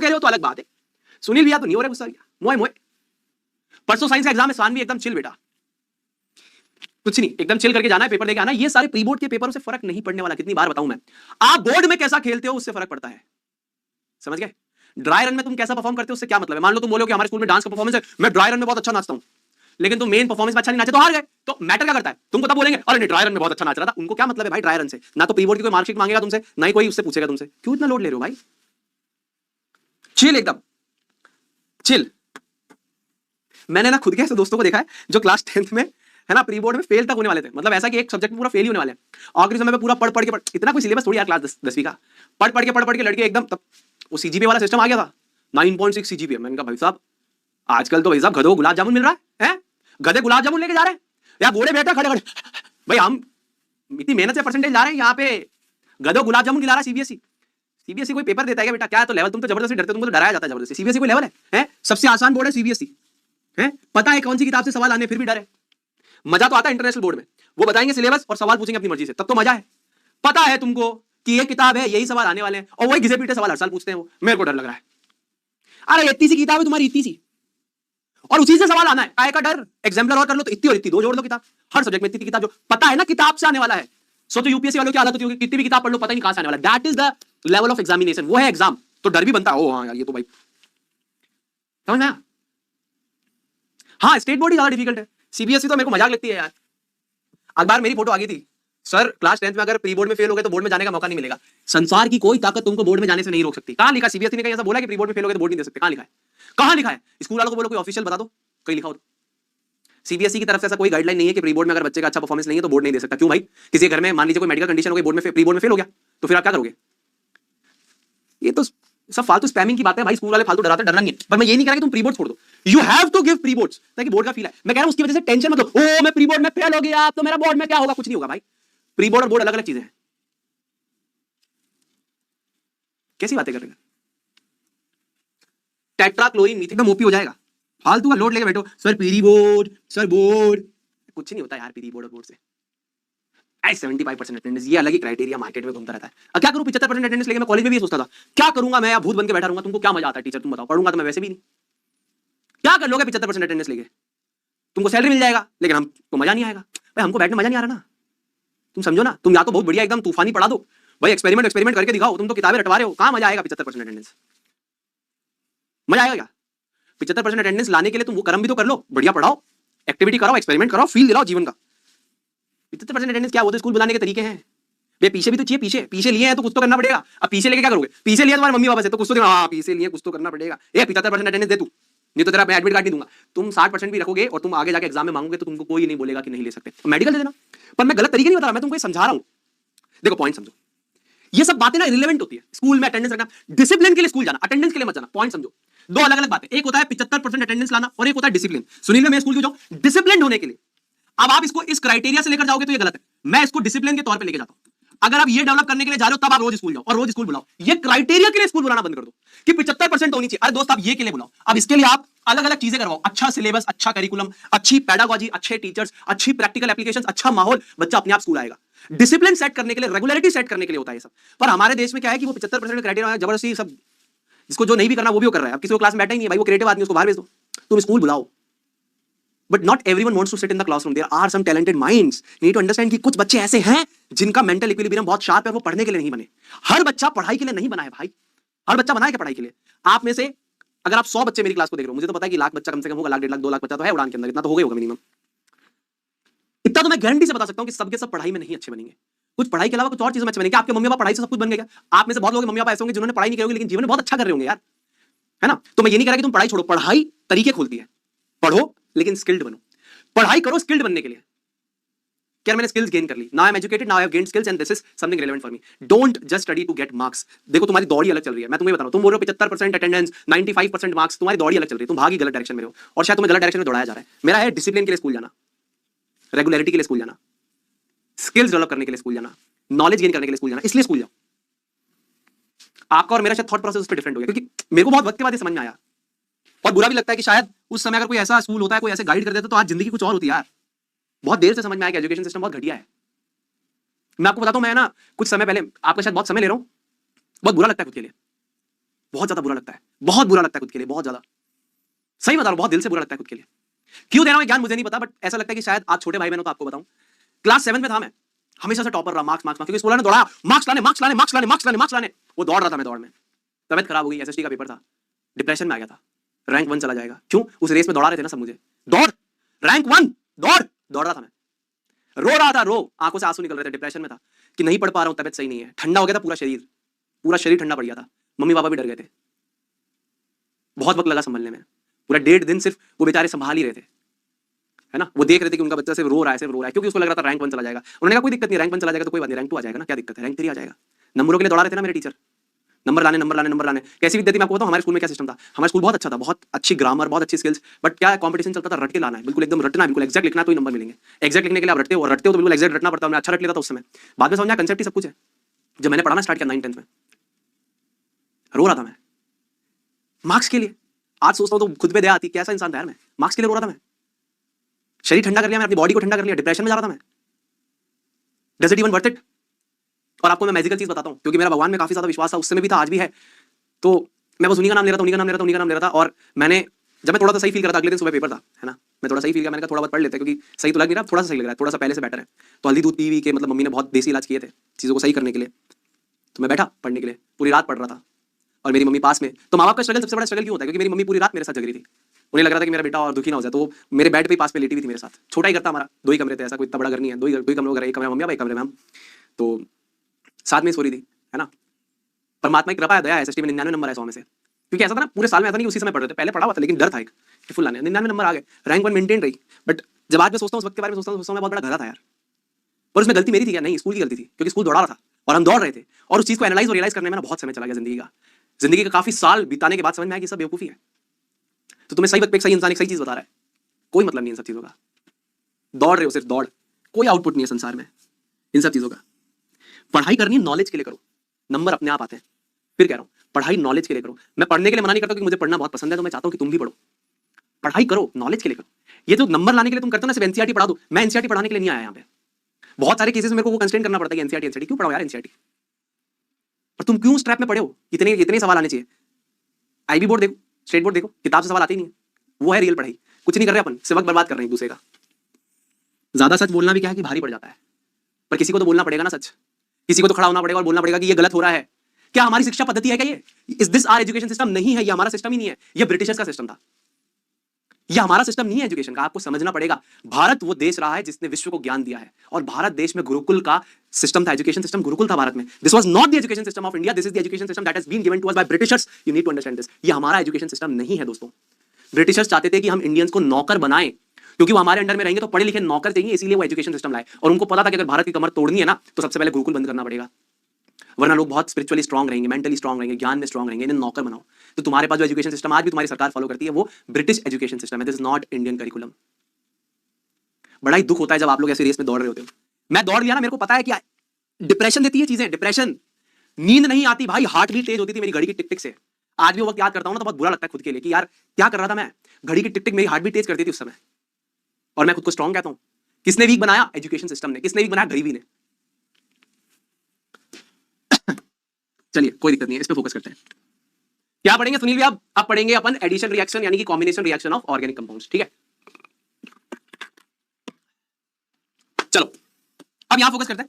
कह रहे हो तो अलग बात है। सुनील भैया तो नहीं हो रहा गुस्सा भैया, मोए मोए। परसों साइंस का एग्जाम है, स्वान भी एकदम चिल बेटा, कुछ नहीं, एकदम चिल करके जाना है, पेपर देके आना है। ये सारे प्री बोर्ड के पेपरों से फर्क नहीं पड़ने वाला, कितनी बार बताऊं मैं। आप बोर्ड में कैसा खेलते हो उससे फर्क पड़ता है, समझ गए? ड्राई रन में तुम कैसा परफॉर्म करते हो उससे क्या मतलब है। मान लो तुम बोलो कि हमारे स्कूल में डांस का परफॉर्मेंस है, मैं ड्राई रन में बहुत अच्छा नाचता हूं, लेकिन तुम मेन परफॉर्मेंस में अच्छा नहीं नाचे तो हार गए, तो मैटर क्या करता है? तुमको तब बोलेंगे अरे नहीं ड्राई रन में बहुत अच्छा नाच रहा था। उनको क्या मतलब है भाई ड्राई रन से? ना तो प्री बोर्ड की कोई मार्कशीट मांगेगा तुमसे, ना ही कोई उससे पूछेगा तुमसे। क्यों इतना लोड ले रहे हो भाई? चिल, एकदम चिल। मैंने ना खुद के ऐसे दोस्तों को देखा है जो क्लास 10th में है ना, प्री बोर्ड में फेल तक होने वाले थे। मतलब ऐसा कि एक सब्जेक्ट में पूरा फेल ही होने वाले हैं, आखिरी समय पे पूरा पढ़ पढ़ के इतना कोई सिलेबस थोड़ी यार क्लास 10वीं का, पढ़ के लड़के एकदम, तब वो सीजीपीए वाला सिस्टम आ गया था, 9.6 सीजीपीए। मैंने कहा भाई साहब आजकल तो भाई साहब गधों को गुलाब जामुन मिल रहा है, गधे गुलाब जामुन लेके जा रहे हैं या घोड़े बैठे खड़े खड़े। भाई हम इतनी मेहनत से परसेंटेज ला रहे हैं, यहाँ पे गधों गुलाब जामुन खिला रहा है सीबीएसई। सीबीएसई कोई पेपर देता है क्या बेटा? क्या तो लेवल, तुम तो जबरदस्ती डरते हो, तुमको तो डराया जाता है जबरदस्ती। सीबीएसई कोई लेवल है? सबसे आसान बोर्ड है सीबीएसई है, पता है कौन सी किताब से सवाल आने, फिर भी डर है। मजा तो आता है इंटरनेशनल बोर्ड में, वो बताएंगे सिलेबस और सवाल पूछेंगे अपनी मर्जी से, तब तो मजा है। पता है तुमको कि ये किताब है, यही सवाल आने वाले हैं, और वही घिसे पीटे सवाल हर साल पूछते हैं वो। मेरे को डर लग रहा है, अरे इतनी सी किताब है तुम्हारी, इतनी सी, और उसी से सवाल आना है, काय का डर? एग्जाम्पलर और कर लो तो इतनी और इतनी दो जोड़ दो किताब, हर सब्जेक्ट में इतनी किताब, जो पता है ना किताब से आने वाला है। सो तो यूपीएससी वालों की आदत होती होगी, कितनी भी किताब पढ़ लो पता ही नहीं कहां से आने वाला। That is the level of examination, वो है एग्जाम। तो डर भी बनता है, ओ हाँ यार ये तो भाई, समझ में आया? हाँ स्टेट बोर्ड ही ज्यादा डिफिकल्ट है, सीबीएसई तो मेरे को मजाक लगती है यार। अखबार मेरी फोटो आ गई थी, सर क्लास 10th में अगर प्री बोर्ड में फेल हो गए तो बोर्ड में जाने का मौका नहीं मिलेगा। संसार की कोई ताकत तुमको बोर्ड में जाने से नहीं रोक सकती। कहां लिखा? सीबीएसई ने कहीं ऐसा बोला कि प्री बोर्ड में फेल हो गए तो बोर्ड नहीं दे सकते? कहां लिखा है? कहां लिखा है? स्कूल वालों को बोलो कोई ऑफिशियल बता दो, कहीं लिखा हो तो। सीबीएसई की तरफ से ऐसा कोई गाइडलाइन नहीं है कि प्री बोर्ड में अगर बच्चे का अच्छा परफॉर्मेंस नहीं है तो बोर्ड नहीं दे सकता। क्यों भाई? किसी घर में मान लीजिए कोई मेडिकल कंडीशन हो गई, बोर्ड में प्री बोर्ड में फेल हो गया, तो फिर आप क्या करोगे? ये तो सब फालतू स्पैमिंग की बात है भाई, स्कूल वाले फालतू डराते, डरना नहीं है। पर मैं ये नहीं कह रहा कि तुम प्री बोर्ड छोड़ दो, you have to give pre boards, ताकि बोर्ड का फील है। मैं कह रहा हूं उसकी वजह से टेंशन मत लो, ओ मैं प्री बोर्ड में फेल हो गया तो मेरा बोर्ड में क्या होगा। कुछ नहीं होगा भाई, प्री बोर्ड और बोर्ड अलग अलग चीजें हैं। कैसी बातें कर रहे हैं? टेट्राक्लोरीन मीथेन एकदम ओपी हो जाएगा, फालतू का लोड लेके बैठो, sir pre board, sir board. कुछ नहीं होता यार प्री बोर्ड और बोर्ड से। 75% अटेंडेंस, ये अलग ही क्राइटेरिया मार्केट में घूमता रहता है। अब क्या करूं 75% अटेंडेंस लेके? मैं कॉलेज में भी ये सोचता था, क्या करूंगा मैं, भूत बन के बैठा रहूंगा। तुमको क्या मजा आता है टीचर, तुम बताओ? पढ़ूंगा तो मैं वैसे भी नहीं। क्या कर लोगे 75% अटेंडेंस लेके? तुमको सैलरी मिल जाएगा लेकिन हमको मजा नहीं आएगा। भाई हमको बैठने मजा नहीं आ रहा ना, तुम समझो ना। तुम या तो बहुत बढ़िया एकदम तूफानी पढ़ा दो भाई, एक्सपेरिमेंट करके दिखाओ, तुम तो किताबें रटवा रहे हो, कहां मजा आएगा 75% अटेंडेंस? मजा आएगा क्या 75% अटेंडेंस लाने के लिए? तुम वो कर्म भी तो कर लो, बढ़िया पढ़ाओ, एक्टिविटी कराओ, एक्सपेरिमेंट कराओ, फील दिलाओ जीवन का। 75% अटेंडेंस क्या? वो तो स्कूल बुलाने के तरीके हैं बे, पीछे भी तो चाहिए। पीछे लिए हैं तो कुछ तो करना पड़ेगा। अब पीछे लेके क्या करोगे? पीछे लिए तुम्हारे मम्मी पापा से तो कुछ तो देना, हाँ पीछे लिए कुछ तो करना पड़ेगा। 75% अटेंडेंस दे तू, नहीं तो तेरा मैं एडमिट कार्ड नहीं दूंगा। तुम 60% भी रखोगे और तुम आगे जाके एग्जाम में मांगोगे तो तुमको कोई नहीं बोलेगा कि नहीं ले सकते, मेडिकल दे देना। पर मैं गलत तरीके नहीं बता रहा, मैं तुमको समझा रहा हूं। देखो पॉइंट समझो, ये सब बातें ना रिलेवेंट होती है। स्कूल में अटेंडेंस रखना, डिसिप्लिन के लिए स्कूल जाना, अटेंडेंस के लिए मत जाना। पॉइंट समझो, दो अलग अलग बातें। एक होता है 75% अटेंडेंस लाना और एक होता है डिसिप्लिन। सुनील मैं स्कूल क्यों जाऊं? डिसिप्लिन होने के लिए। अब आप इसको इस क्राइटेरिया से लेकर जाओगे तो ये गलत है। मैं इसको डिसिप्लिन के तौर पे लेके जाता हूं। अगर आप ये डेवलप करने के लिए जा रहे हो तब आप रोज स्कूल जाओ और रोज स्कूल बुलाओ। ये क्राइटेरिया के लिए स्कूल बुलाना बंद कर दो कि 75% होनी चाहिए। अरे दोस्त आप ये के लिए बुलाओ। अब इसके लिए आप अलग अलग चीजें करवाओ, अच्छा सिलेबस, अच्छा करिकुलम, अच्छी पेडागोजी, अच्छे टीचर्स, अच्छी प्रैक्टिकल एप्लीकेशंस, अच्छा माहौल, बच्चा अपने आप स्कूल आएगा। डिसिप्लिन सेट करने के लिए, रेगुलरिटी सेट करने के लिए होता है ये सब। पर हमारे देश में क्या है कि वो 75% क्राइटेरिया जबरदस्ती सब, जिसको जो नहीं भी करना वो भी कर रहा है। अब किसी को क्लास में बैठा ही नहीं है भाई, वो क्रिएटिव आदमी, उसको बाहर भेज दो। तुम स्कूल बुलाओ, but not everyone wants to sit in the classroom. There are some talented minds, you need to understand कि कुछ बच्चे ऐसे हैं जिनका मेंटल इक्विलिब्रियम बहुत शार्प है, वो पढ़ने के लिए नहीं बने। हर बच्चा पढ़ाई के लिए नहीं बना है भाई। हर बच्चा बना है क्या पढ़ाई के लिए? आप में से अगर आप 100 बच्चे मेरी क्लास को देख रहे हो, मुझे तो पता है कि लाख बच्चा कम से कम होगा, लाख 1.5 लाख 2 लाख बच्चा तो है उड़ान के अंदर, इतना तो हो गया होगा मिनिमम। इतना तो मैं गारंटी से बता सकता हूं कि सबके सब पढ़ाई में नहीं अच्छे बनेंगे। कुछ पढ़ाई के अलावा कुछ और चीजों में अच्छे बनेंगे। आपके मम्मी पापा पढ़ाई से सब कुछ बन गया? आप में से बहुत लोग मम्मी पापा ऐसे होंगे जिन्होंने पढ़ाई नहीं की होगी लेकिन जीवन में बहुत अच्छा कर रहे होंगे यार, है ना? तो मैं ये नहीं कह रहा कि तुम पढ़ाई छोड़ो, पढ़ाई तरीके खोलती है। पढ़ो लेकिन स्किल्ड बनो, पढ़ाई करो स्किल्ड बनने के लिए। क्या मैंने स्किल्स गेन कर ली, now I am educated, now I have gained skills and this is something relevant for me. Don't just study to get marks. देखो तुम्हारी दौड़ी अलग चल रही है, मैं तुम्हें बता रहा हूं। तुम बोल रहे हो 75% अटेंडेंस, 95% मार्क्स, तुम्हारी दौड़ी अलग चल रही है, तुम भागी गलत डायरेक्शन में हो और शायद तुम्हें गलत डायरेक्शन में दौड़ाया जा रहा है। मेरा है डिसिप्लिन के लिए स्कूल जाना, रेगुलरिटी के लिए स्कूल जाना, स्किल्स डेवलप करने के लिए स्कूल जाना, नॉलेज गेन करने के लिए स्कूल जाना, इसलिए स्कूल जाओ। आपका और मेरा शायद थॉट प्रोसेस उस पर डिफरेंट हो गया, क्योंकि मेरे को बहुत वक्त के बाद समझ में आया और बुरा भी लगता है कि शायद उस समय अगर कोई ऐसा स्कूल होता है, कोई ऐसे गाइड कर देता तो आज जिंदगी कुछ और होती है यार। बहुत देर से समझ में आया कि एजुकेशन सिस्टम बहुत घटिया है। मैं आपको बताता हूं, मैं ना कुछ समय पहले, आपका शायद बहुत समय ले रहा हूं, बहुत बुरा लगता है खुद के लिए। बहुत ज्यादा बुरा लगता है, बहुत बुरा लगता है खुद के लिए, बहुत ज्यादा। सही बता रहा हूं, बहुत दिल से बुरा लगता है खुद के लिए। क्यों दे रहा हूं ज्ञान मुझे नहीं पता, बट ऐसा लगता है कि शायद आज छोटे भाई बहनों तो आपको बताऊं, क्लास 7 में था मैं, हमेशा से टॉपर रहा, मार्क्स मार्क्स, क्योंकि स्कूल ने दौड़ाया, मार्क्स लाने मार्क्स लाने मार्क्स लाने मार्क्स लाने मार्क्स लाने, वो दौड़ रहा था, मैं दौड़ में तबियत खराब हो गई, एसएसटी का पेपर था, डिप्रेशन में आ गया था, रैंक 1 चला जाएगा। क्यों? उस रेस में दौड़ा रहे थे ना सब मुझे, दौड़, रैंक 1, दौड़, दौड़ रहा था मैं, रो रहा था, रो, आंखों से आंसू निकल रहे थे, डिप्रेशन में था कि नहीं पढ़ पा रहा हूं, तबियत सही नहीं है, ठंडा हो गया था पूरा शरीर, पूरा शरीर ठंडा पड़ गया था, मम्मी पापा भी डर गए थे, बहुत वक्त लगा संभलने में, पूरा 1.5 दिन सिर्फ वो बेचारे संभाल ही रहे थे, है ना, वो देख रहे थे कि उनका बच्चा सिर्फ रो रहा है, सिर्फ रो रहा है, क्योंकि उसको लग रहा था रैंक 1 चला जाएगा। उन्होंने कहा कोई दिक्कत नहीं, रैंक 1 चला जाएगा तो कोई बात नहीं, रैंक 2 आ जाएगा ना, क्या दिक्कत है, रैंक 3 आ जाएगा। नंबरों के लिए दौड़ा रहे थे ना मेरे टीचर, नंबर लाने नंबर लाने नंबर लाने। कैसी विद्या थी मैं आपको बताऊं, हमारे स्कूल में क्या सिस्टम था, हमारा स्कूल बहुत अच्छा था, बहुत अच्छी ग्रामर, बहुत अच्छी स्किल्स, बट क्या कंपटीशन चलता था, रट के लाना है, बिल्कुल एकदम रटना है, बिल्कुल एग्जैक्ट लिखना तो ही नंबर मिलेंगे। एग्जैक्ट लिखने के लिए आप रटते हो, और रटते हो तो बिल्कुल एग्जैक्ट रटना पड़ता है। मैं अच्छा रट लेता था उस समय, बाद में समझ में आया कंसेप्ट ही सब कुछ है। जब मैंने पढ़ाना स्टार्ट किया 9th 10th में, रो रहा था मैं मार्क्स के लिए। आज सोचता हूं तो खुद पे दया आती, कैसा इंसान था यार मैं, मार्क्स के लिए रो रहा था मैं, शरीर ठंडा कर लिया, मैं अपनी बॉडी को ठंडा कर लिया, डिप्रेशन में जा रहा था मैं। Does it even worth it? और आपको मैं मैजिकल चीज बताता हूं, क्योंकि मेरा भगवान में काफी ज्यादा विश्वास था, उस समय भी था, आज भी है। तो मैं बस उन्हीं का नाम ले रहा था, उन्हीं का नाम ले रहा था, उन्हीं का नाम ले रहा था। और मैंने, जब मैं थोड़ा सा सही फील कर रहा था, अगले दिन सुबह पेपर था, है ना, मैं थोड़ा सही फील किया, मैंने कहा थोड़ा बहुत पढ़ लेते हैं, क्योंकि सही तो लग नहीं रहा, थोड़ा सा सही लग रहा है, थोड़ा सा पहले से बेटर है। तो हल्दी दूध पी के, मतलब मम्मी ने बहुत देसी इलाज किए थे चीज़ों को सही करने के लिए, तो मैं बैठा पढ़ने के लिए, पूरी रात पढ़ रहा था, और मेरी मम्मी पास में। तो माँ बाप का स्ट्रगल सबसे बड़ा स्ट्रगल क्यों होता है? क्योंकि मेरी मम्मी पूरी रात मेरे साथ जग रही थी, उन्हें लग रहा था कि मेरा बेटा और दुखी ना हो जाए, तो वो मेरे बेड पे पास पे लेटी हुई थी मेरे साथ। छोटा ही घर था हमारा, 2 ही कमरे थे, ऐसा कोई इतना बड़ा घर नहीं है, 2 ही कमरे का, एक कमरा मम्मी, एक कमरे में हम, तो साथ में सो रही थी, है ना। परमात्मा की कृपा है, दया है, एसएसटी में 99 नंबर आए 100 में से। क्योंकि ऐसा था ना, पूरे साल में ऐसा नहीं उसी समय पढ़ रहे थे, पहले पढ़ा हुआ था, लेकिन डर था एक कि फुल आने, 99 नंबर आ गए, रैंक 1 मेंटेन रही। बट जब आज मैं सोचता हूँ, उस वक्त के बारे में सोचता हूँ, मैं बहुत बड़ा गधा था यार। पर उसमें गलती मेरी थी क्या? नहीं, स्कूल की गलती थी, क्योंकि स्कूल दौड़ा रहा था और हम दौड़ रहे थे, और उस चीज को एनालाइज और रियलाइज करने में ना बहुत समय चला गया जिंदगी का काफी साल बिताने के बाद समझ में आया कि सब बेवकूफी है। तो तुम्हें सही वक्त पे एक सही इंसान एक सही चीज बता रहा है, कोई मतलब नहीं इन सब चीजों का, दौड़ रहे हो सिर्फ दौड़, कोई आउटपुट नहीं है संसार में इन सब चीजों का। पढ़ाई करनी है नॉलेज के लिए करो, नंबर अपने आप आते हैं। फिर कह रहा हूं, पढ़ाई नॉलेज के लिए करो। मैं पढ़ने के लिए मना नहीं करता, क्योंकि मुझे पढ़ना बहुत पसंद है, तो मैं चाहता हूं कि तुम भी पढ़ो। पढ़ाई करो, नॉलेज के लिए करो। ये जो नंबर लाने के लिए तुम करते हो ना, सिर्फ एनसीईआरटी पढ़ा दो, मैं एनसीईआरटी पढ़ाने के लिए नहीं आया यहाँ पे। बहुत सारे केसेस में मेरे को वो कंस्ट्रेंट करना पड़ता है कि एनसीईआरटी क्यों पढ़ाओ यार एनसीईआरटी, और तुम क्यों स्ट्रैप में पढ़े हो? इतने इतने सवाल आने चाहिए। आईबी बोर्ड देखो, स्टेट बोर्ड देखो, किताब से सवाल आते ही नहीं है। वो है रियल पढ़ाई। कुछ नहीं कर रहे अपन, सिर्फ वक्त बर्बाद कर रहे हैं एक दूसरे का। ज्यादा सच बोलना भी क्या है कि भारी पड़ जाता है, पर किसी को तो बोलना पड़ेगा ना सच, किसी को तो खड़ा होना पड़ेगा और बोलना पड़ेगा कि ये गलत हो रहा है। क्या हमारी शिक्षा पद्धति है क्या ये? Is this our education system? नहीं है, ये हमारा सिस्टम ही नहीं है, ये ब्रिटिशर्स का सिस्टम था, ये हमारा सिस्टम नहीं है एजुकेशन का। आपको समझना पड़ेगा, भारत वो देश रहा है जिसने विश्व को ज्ञान दिया है, और भारत देश में गुरुकुल का सिस्टम था, एजुकेशन सिस्टम गुरुकुल था भारत में। This was not the education system of India, this is the education system that has been given to us by Britishers. You need to understand this. ये हमारा एजुकेशन सिस्टम नहीं है दोस्तों। Britishers चाहते थे कि हम इंडियंस को नौकर बनाएं, क्योंकि वो हमारे अंडर में रहेंगे तो पढ़े लिखे नौकर चाहिए, इसीलिए वो एजुकेशन सिस्टम लाए। और उनको पता था कि अगर भारत की कमर तोड़नी है ना, तो सबसे पहले गुरुकुल बंद करना पड़ेगा, वरना लोग बहुत स्पिरिचुअली स्ट्रांग रहेंगे, मेंटली स्ट्रांग रहेंगे, ज्ञान में स्ट्रांग रहेंगे। इन्हें नौकर बनाओ। तो तुम्हारे पास जो एजुकेशन सिस्टम आज भी तुम्हारी सरकार फॉलो करती है, वो ब्रिटिश एजुकेशन सिस्टम है, this is not Indian curriculum. बड़ा ही दुख होता है जब आप लोग ऐसे रेस में दौड़ रहे होते हो। मैं दौड़ लिया ना, मेरे को पता है क्या डिप्रेशन देती है चीजें, डिप्रेशन, नींद नहीं आती भाई, हार्ट बीट तेज होती थी मेरी घड़ी की टिक टिक से। आज भी वो वक्त याद करता हूं ना तो बहुत बुरा लगता है खुद के लिए कि यार क्या कर रहा था मैं। घड़ी की टिक टिक मेरी हार्ट बीट तेज करती थी उस समय, और मैं खुद को स्ट्रांग कहता हूं। किसने वीक बनाया? एजुकेशन सिस्टम ने। किसने वीक बनाया? गरीबी ने। चलिए कोई दिक्कत नहीं है, इस पे फोकस करते हैं। क्या पढ़ेंगे सुनील भैया? अब पढ़ेंगे अपन एडिशन रिएक्शन, यानी कि combination reaction of organic compounds. ठीक है, चलो अब यहां फोकस करते हैं।